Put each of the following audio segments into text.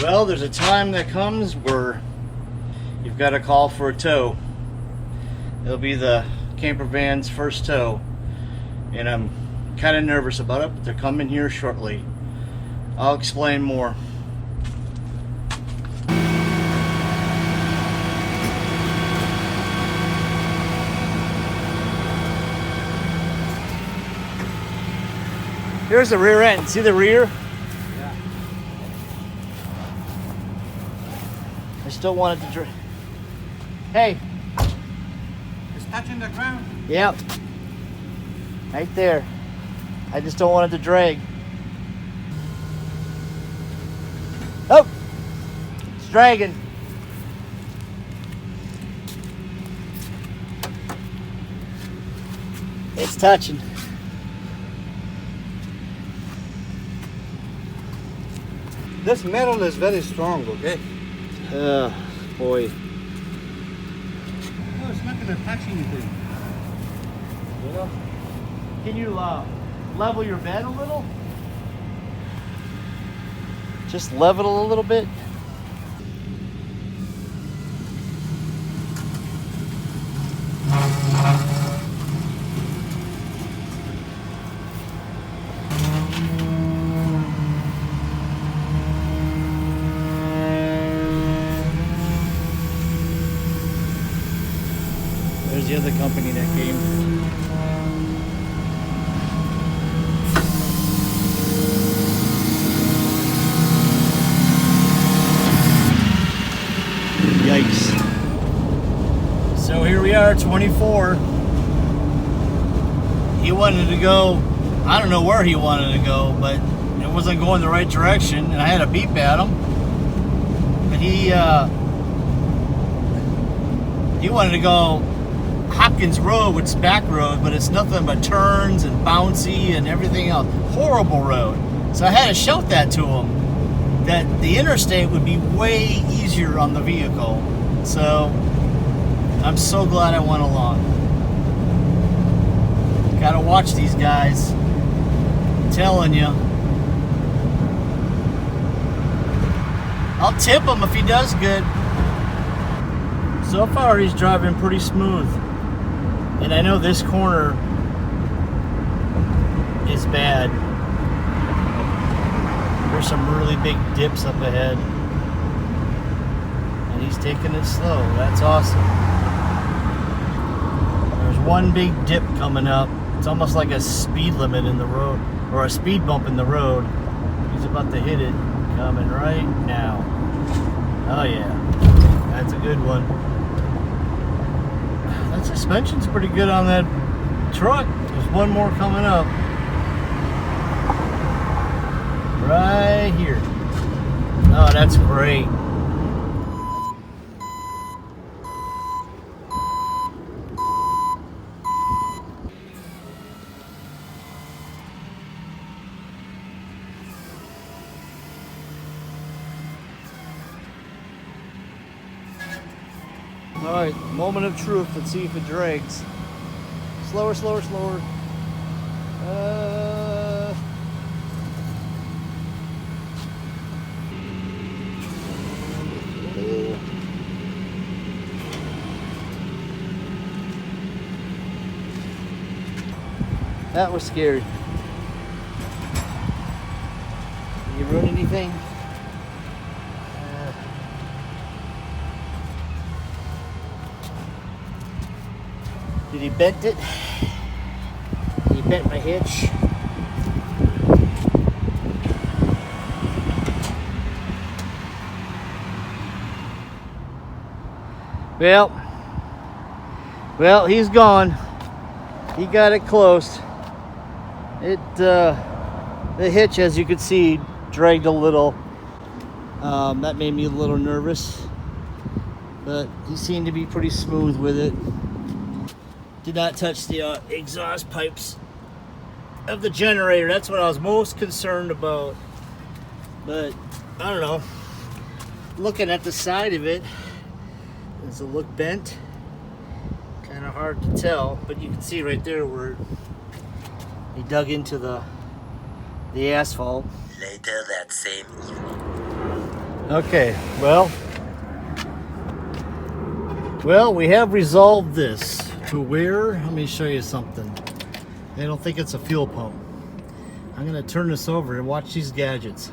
Well, there's a time that comes where you've got to call for a tow. It'll be the camper van's first tow, and I'm kind of nervous about it, but they're coming here shortly. I'll explain more. Here's the rear end. See the rear? Yeah. I still wanted to drive. Hey. It's touching the ground. Yep. Right there. I just don't want it to drag. Oh! It's dragging. It's touching. This metal is very strong, okay? Boy. No, it's not going to touch anything. You know? Can you level your bed a little? Just level it a little bit. There's the other company that came. Yikes. So here we are, 24. He wanted to go, I don't know where he wanted to go, but it wasn't going the right direction, and I had to beep at him. But he wanted to go Hopkins Road, which is back road, but it's nothing but turns and bouncy and everything else. Horrible road. So I had to shout that to him, that the interstate would be way easier on the vehicle. So I'm so glad I went along. Gotta watch these guys. I'm telling you. I'll tip him if he does good. So far he's driving pretty smooth. And I know this corner is bad. There's some really big dips up ahead. And he's taking it slow. That's awesome. There's one big dip coming up. It's almost like a speed limit in the road, or a speed bump in the road. He's about to hit it. Coming right now. Oh yeah. That's a good one. That suspension's pretty good on that truck. There's one more coming up. Right here. Oh, that's great. All right, moment of truth. Let's see if it drags. Slower, slower, slower. That was scary. Did you ruin anything? Did he bent it? He bent my hitch. Well, he's gone. He got it close. The hitch, as you could see, dragged a little. That made me a little nervous, but he seemed to be pretty smooth with it. Did not touch the exhaust pipes of the generator. That's what I was most concerned about. But I don't know. Looking at the side of it, does it look bent? Kind of hard to tell, but you can see right there where he dug into the asphalt. Later that same evening. Okay, well, we have resolved this to where, let me show you something. I don't think it's a fuel pump. I'm gonna turn this over and watch these gadgets.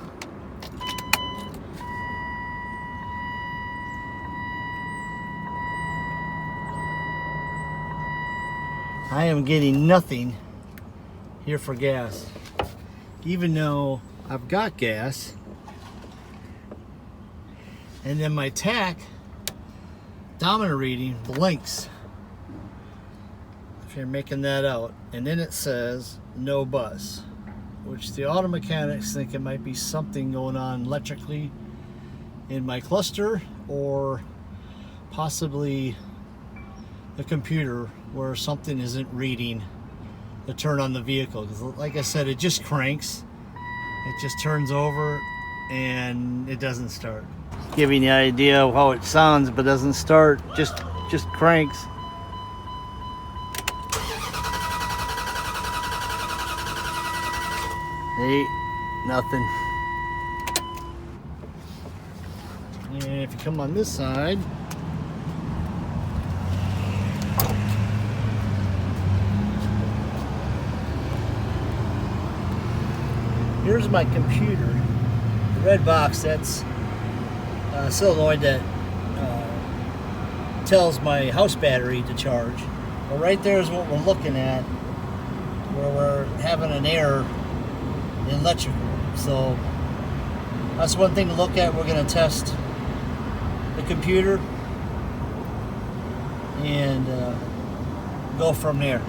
I am getting nothing here for gas, even though I've got gas. And then my TAC dominant reading blinks, if you're making that out, and then it says no bus, which the auto mechanics think it might be something going on electrically in my cluster, or possibly the computer where something isn't reading to turn on the vehicle. Because like I said, it just cranks, it just turns over and it doesn't start. Giving you an idea of how it sounds, but doesn't start, just cranks. Ain't nothing. And if you come on this side, here's my computer, the red box. That's a solenoid that tells my house battery to charge. But right there is what we're looking at, where we're having an error in electrical. So that's one thing to look at. We're going to test the computer and go from there.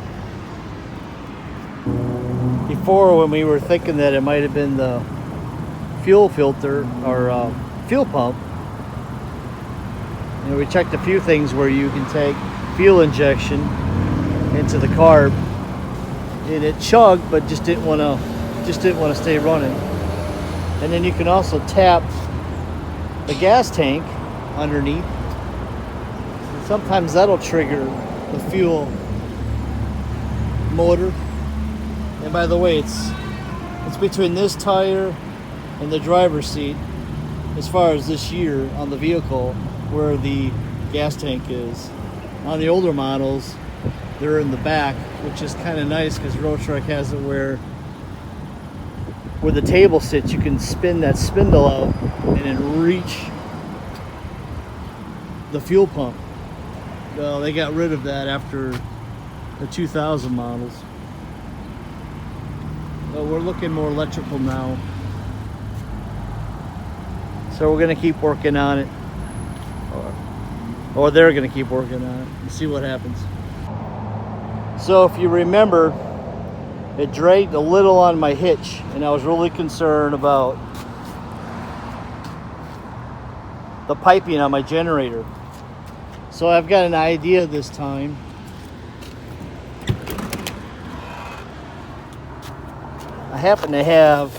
Before, when we were thinking that it might have been the fuel filter or fuel pump, you know, we checked a few things where you can take fuel injection into the carb, and it chugged, but just didn't want to stay running. And then you can also tap the gas tank underneath. Sometimes that'll trigger the fuel motor. And by the way, it's between this tire and the driver's seat, as far as this year on the vehicle, where the gas tank is. On the older models, they're in the back, which is kind of nice because Roadtrek has it where the table sits, you can spin that spindle out and then reach the fuel pump. Well, they got rid of that after the 2000 models. But we're looking more electrical now. So we're going to keep working on it. Or they're going to keep working on it and see what happens. So if you remember, it dragged a little on my hitch, and I was really concerned about the piping on my generator. So I've got an idea this time. I happen to have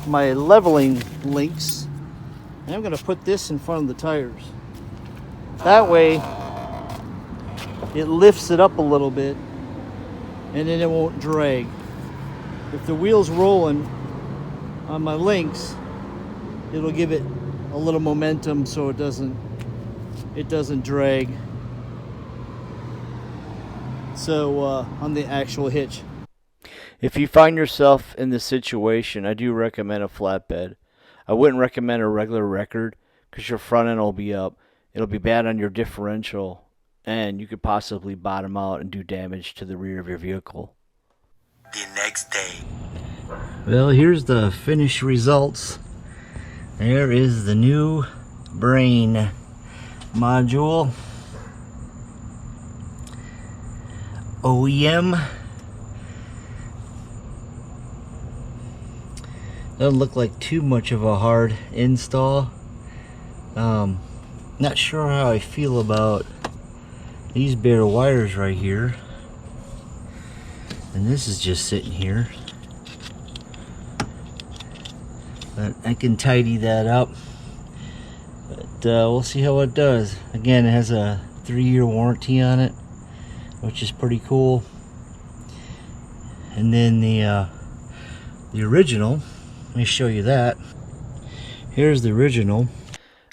my leveling links, and I'm going to put this in front of the tires. That way it lifts it up a little bit, and then it won't drag. If the wheel's rolling on my links, it'll give it a little momentum so it doesn't drag. So on the actual hitch. If you find yourself in this situation, I do recommend a flatbed. I wouldn't recommend a regular record because your front end will be up. It'll be bad on your differential, and you could possibly bottom out and do damage to the rear of your vehicle. The next day. Well, here's the finished results. There is the new brain module. OEM. Doesn't look like too much of a hard install. Not sure how I feel about these bare wires right here, and this is just sitting here, but I can tidy that up. But we'll see how it does. Again, it has a 3-year warranty on it, which is pretty cool. And then the original, let me show you that. Here's the original.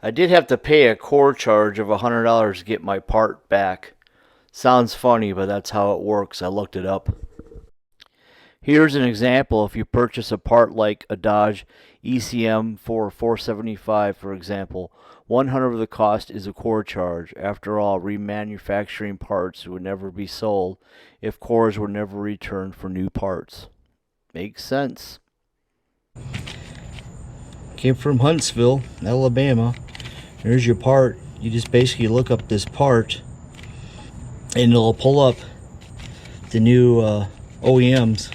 I did have to pay a core charge of $100 to get my part back. Sounds funny, but that's how it works. I looked it up. Here's an example. If you purchase a part like a Dodge ECM for $475, for example, 100 of the cost is a core charge. After all, remanufacturing parts would never be sold if cores were never returned for new parts. Makes sense. Came from Huntsville, Alabama. There's your part. You just basically look up this part and it'll pull up the new OEMs.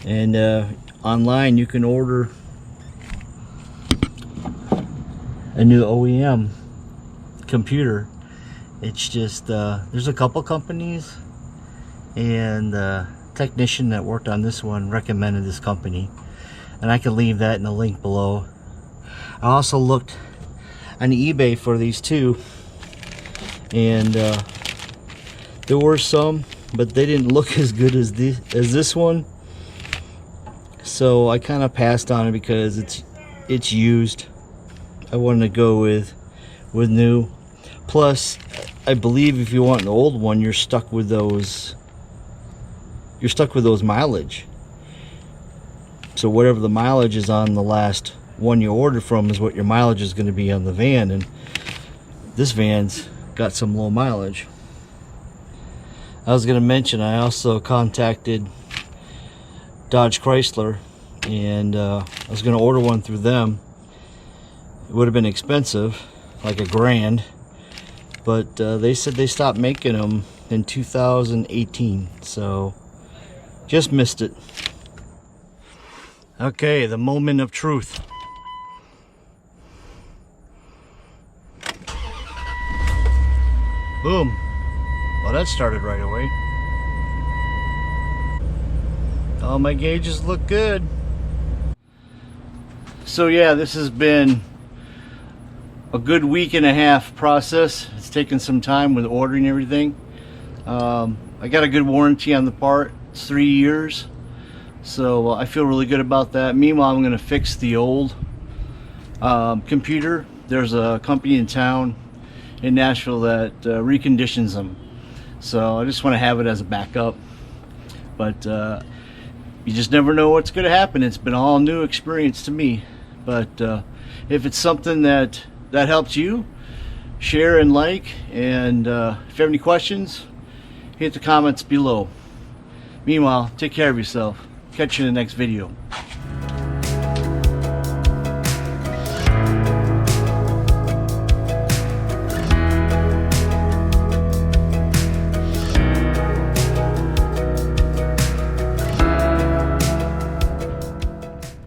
And online you can order a new OEM computer. It's just there's a couple companies, and the technician that worked on this one recommended this company, and I can leave that in the link below. I also looked on eBay for these too, and there were some, but they didn't look as good as this one. So I kind of passed on it because it's used. I wanted to go with new. Plus, I believe if you want an old one, you're stuck with those. You're stuck with those mileage. So whatever the mileage is on the last one you ordered from is what your mileage is going to be on the van, and this van's got some low mileage. I was going to mention I also contacted Dodge Chrysler, and I was going to order one through them. It would have been expensive, like $1,000, but they said they stopped making them in 2018, so just missed it. Okay, the moment of truth. Boom. Well, that started right away. All my gauges look good. So yeah, this has been a good week and a half process. It's taken some time with ordering everything. I got a good warranty on the part. It's 3 years. So I feel really good about that. Meanwhile, I'm going to fix the old computer. There's a company in town in Nashville that reconditions them. So I just want to have it as a backup. But you just never know what's going to happen. It's been all new experience to me. But if it's something that helps you, share and like. And if you have any questions, hit the comments below. Meanwhile, take care of yourself. Catch you in the next video.